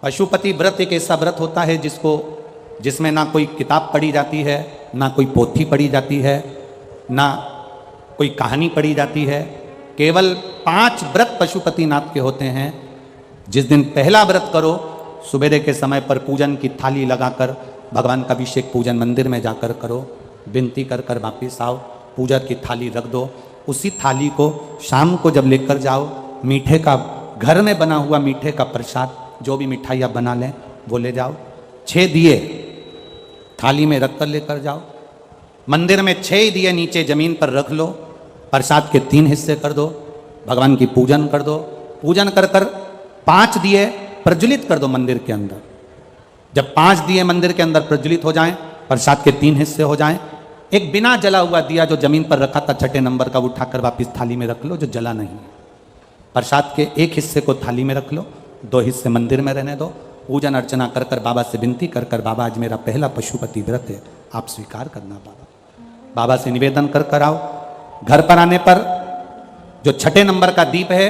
पशुपति व्रत एक ऐसा व्रत होता है जिसमें ना कोई किताब पढ़ी जाती है, ना कोई पोथी पढ़ी जाती है, ना कोई कहानी पढ़ी जाती है। केवल 5 व्रत पशुपतिनाथ के होते हैं। जिस दिन पहला व्रत करो, सुबेरे के समय पर पूजन की थाली लगाकर भगवान का अभिषेक पूजन मंदिर में जाकर करो, विनती कर कर वापिस आओ, पूजा की थाली रख दो। उसी थाली को शाम को जब लेकर जाओ, मीठे का घर में बना हुआ मीठे का प्रसाद, जो भी मिठाइयाँ बना लें वो ले जाओ। 6 दिए थाली में रख कर लेकर जाओ। मंदिर में 6 दिए नीचे जमीन पर रख लो। प्रसाद के 3 हिस्से कर दो, भगवान की पूजन कर दो। पूजन कर कर 5 दिए प्रज्वलित कर दो मंदिर के अंदर। जब 5 दिए मंदिर के अंदर प्रज्वलित हो जाएं, प्रसाद के 3 हिस्से हो जाएं, एक बिना जला हुआ दिया जो जमीन पर रखा था 6ठे नंबर का, उठाकर वापिस थाली में रख लो, जो जला नहीं है। प्रसाद के 1 हिस्से को थाली में रख लो, 2 हिस्से मंदिर में रहने दो। पूजन अर्चना कर कर बाबा से विनती कर कर, बाबा आज मेरा पहला पशुपति व्रत है, आप स्वीकार करना। बाबा से निवेदन कर कर आओ। घर पर आने पर जो 6ठे नंबर का दीप है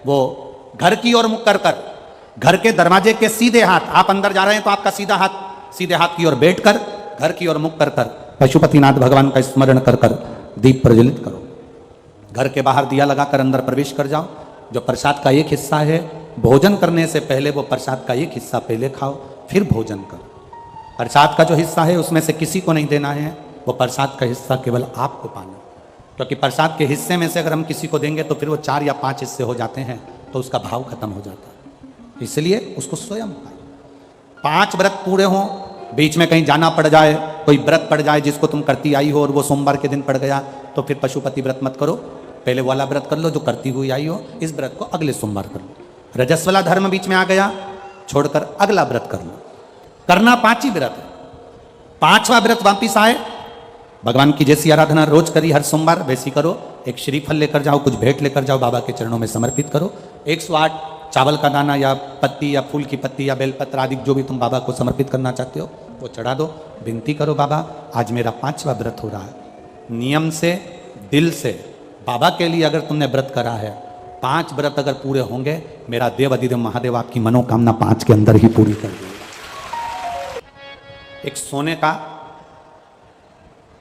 वो घर की ओर मुख कर कर, घर के दरवाजे के सीधे हाथ, आप अंदर जा रहे हैं तो आपका सीधे हाथ की ओर बैठ कर, घर की ओर मुख कर कर पशुपतिनाथ भगवान का स्मरण कर कर दीप प्रज्वलित करो। घर के बाहर दिया लगाकर अंदर प्रवेश कर जाओ। जो प्रसाद का 1 हिस्सा है, भोजन करने से पहले वो प्रसाद का 1 हिस्सा पहले खाओ, फिर भोजन करो। प्रसाद का जो हिस्सा है उसमें से किसी को नहीं देना है, वो प्रसाद का हिस्सा केवल आपको पाना। क्योंकि प्रसाद के हिस्से में से अगर हम किसी को देंगे तो फिर वो 4 या 5 हिस्से हो जाते हैं, तो उसका भाव खत्म हो जाता है। इसलिए उसको स्वयं खाओ। 5 व्रत पूरे हों, बीच में कहीं जाना पड़ जाए, कोई व्रत पड़ जाए जिसको तुम करती आई हो और वो सोमवार के दिन पड़ गया, तो फिर पशुपति व्रत मत करो। पहले वाला व्रत कर लो जो करती हुई आई हो, इस व्रत को अगले सोमवार कर लो। रजस्वला धर्म बीच में आ गया, छोड़कर अगला व्रत कर लो। करना 5 ही व्रत है। 5वां व्रत वापिस आए, भगवान की जैसी आराधना रोज करी हर सोमवार वैसी करो। एक श्रीफल लेकर जाओ, कुछ भेंट लेकर जाओ, बाबा के चरणों में समर्पित करो। 108 चावल का दाना या पत्ती या फूल की पत्ती या बेलपत्र आदि जो भी तुम बाबा को समर्पित करना चाहते हो वो चढ़ा दो। विनती करो, बाबा आज मेरा 5वां व्रत हो रहा है। नियम से, दिल से बाबा के लिए अगर तुमने व्रत करा है, 5 व्रत अगर पूरे होंगे, मेरा देव अधिदेव महादेव आपकी मनोकामना 5 के अंदर ही पूरी कर देगा। एक सोने का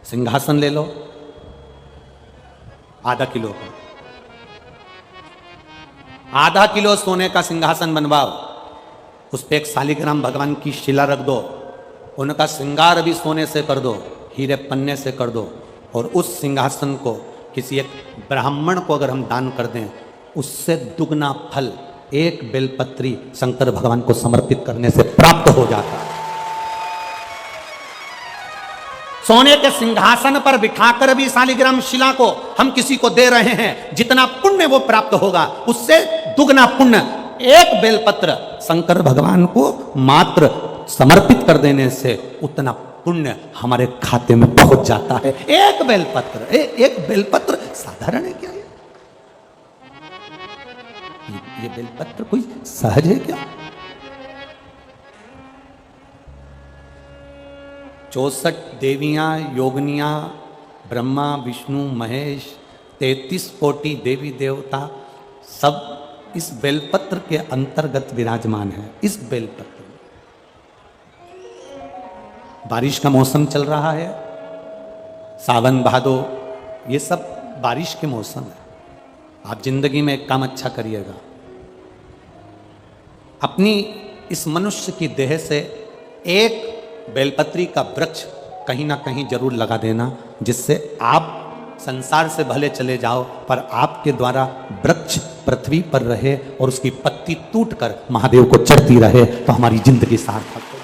सिंहासन ले लो, आधा किलो का, आधा किलो सोने का सिंहासन बनवाओ। उस पर एक शालिग्राम भगवान की शिला रख दो, उनका श्रृंगार भी सोने से कर दो, हीरे पन्ने से कर दो। और उस सिंहासन को किसी एक ब्राह्मण को अगर हम दान कर दें, उससे दुगना फल एक बेलपत्री शंकर भगवान को समर्पित करने से प्राप्त हो जाता है। सोने के सिंहासन पर बिठाकर भी शालिग्राम शिला को हम किसी को दे रहे हैं, जितना पुण्य वो प्राप्त होगा उससे दुगना पुण्य एक बेलपत्र शंकर भगवान को मात्र समर्पित कर देने से उतना पुण्य हमारे खाते में पहुंच जाता है। एक बेलपत्र, एक बेलपत्र साधारण है क्या? ये बेलपत्र कोई सहज है क्या? 64 देवियां, योगनियां, ब्रह्मा विष्णु महेश, 33 कोटि देवी देवता सब इस बेलपत्र के अंतर्गत विराजमान है। इस बेलपत्र में बारिश का मौसम चल रहा है, सावन भादो, ये सब बारिश के मौसम है। आप जिंदगी में एक काम अच्छा करिएगा, अपनी इस मनुष्य की देह से एक बेलपत्री का वृक्ष कहीं ना कहीं जरूर लगा देना, जिससे आप संसार से भले चले जाओ पर आपके द्वारा वृक्ष पृथ्वी पर रहे और उसकी पत्ती टूटकर महादेव को चढ़ती रहे, तो हमारी जिंदगी सार्थक हो।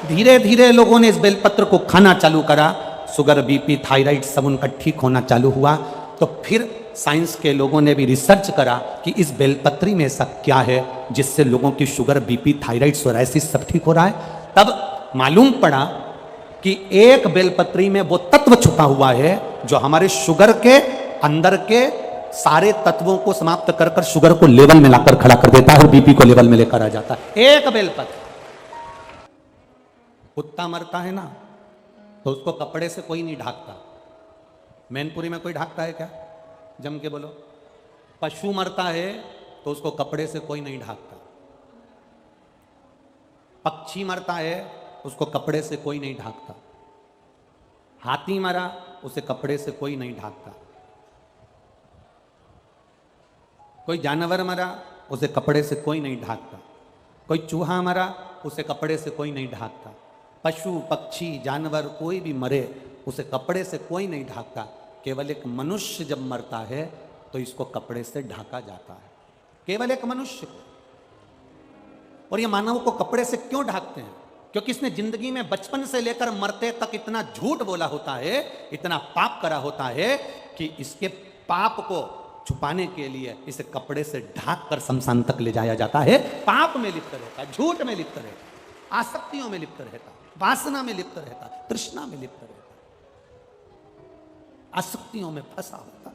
धीरे धीरे लोगों ने इस बेलपत्र को खाना चालू करा, शुगर, बीपी, थायराइड सब उनका ठीक होना चालू हुआ। तो फिर साइंस के लोगों ने भी रिसर्च करा कि इस बेलपत्री में ऐसा क्या है जिससे लोगों की शुगर, बीपी, थायराइड, सोराइसिस सब ठीक हो रहा है। तब मालूम पड़ा कि एक बेलपत्री में वो तत्व छुपा हुआ है जो हमारे शुगर के अंदर के सारे तत्वों को समाप्त कर कर शुगर को लेवल में लाकर खड़ा कर देता है और बीपी को लेवल में लेकर आ जाता है। एक बेलपत्र। कुत्ता मरता है ना तो उसको कपड़े से कोई नहीं ढाकता। मैनपुरी में कोई ढाकता है क्या? जम के बोलो। पशु मरता है तो उसको कपड़े से कोई नहीं ढाकता। पक्षी मरता है, उसको कपड़े से कोई नहीं ढांकता। हाथी मरा, उसे कपड़े से कोई नहीं ढांकता। कोई जानवर मरा, उसे कपड़े से कोई नहीं ढांकता। कोई चूहा मरा, उसे कपड़े से कोई नहीं ढांकता। पशु पक्षी जानवर कोई भी मरे, उसे कपड़े से कोई नहीं ढांकता। केवल एक मनुष्य जब मरता है तो इसको कपड़े से ढांका जाता है, केवल एक मनुष्य को। और ये मानव को कपड़े से क्यों ढांकते हैं? क्योंकि इसने जिंदगी में बचपन से लेकर मरते तक इतना झूठ बोला होता है, इतना पाप करा होता है कि इसके पाप को छुपाने के लिए इसे कपड़े से ढांक कर शमशान तक ले जाया जाता है। पाप में लिप्त रहता, झूठ में लिप्त रहता, आसक्तियों में लिप्त रहता, वासना में लिप्त रहता, तृष्णा में लिप्त रहता, आसक्तियों में फंसा होता।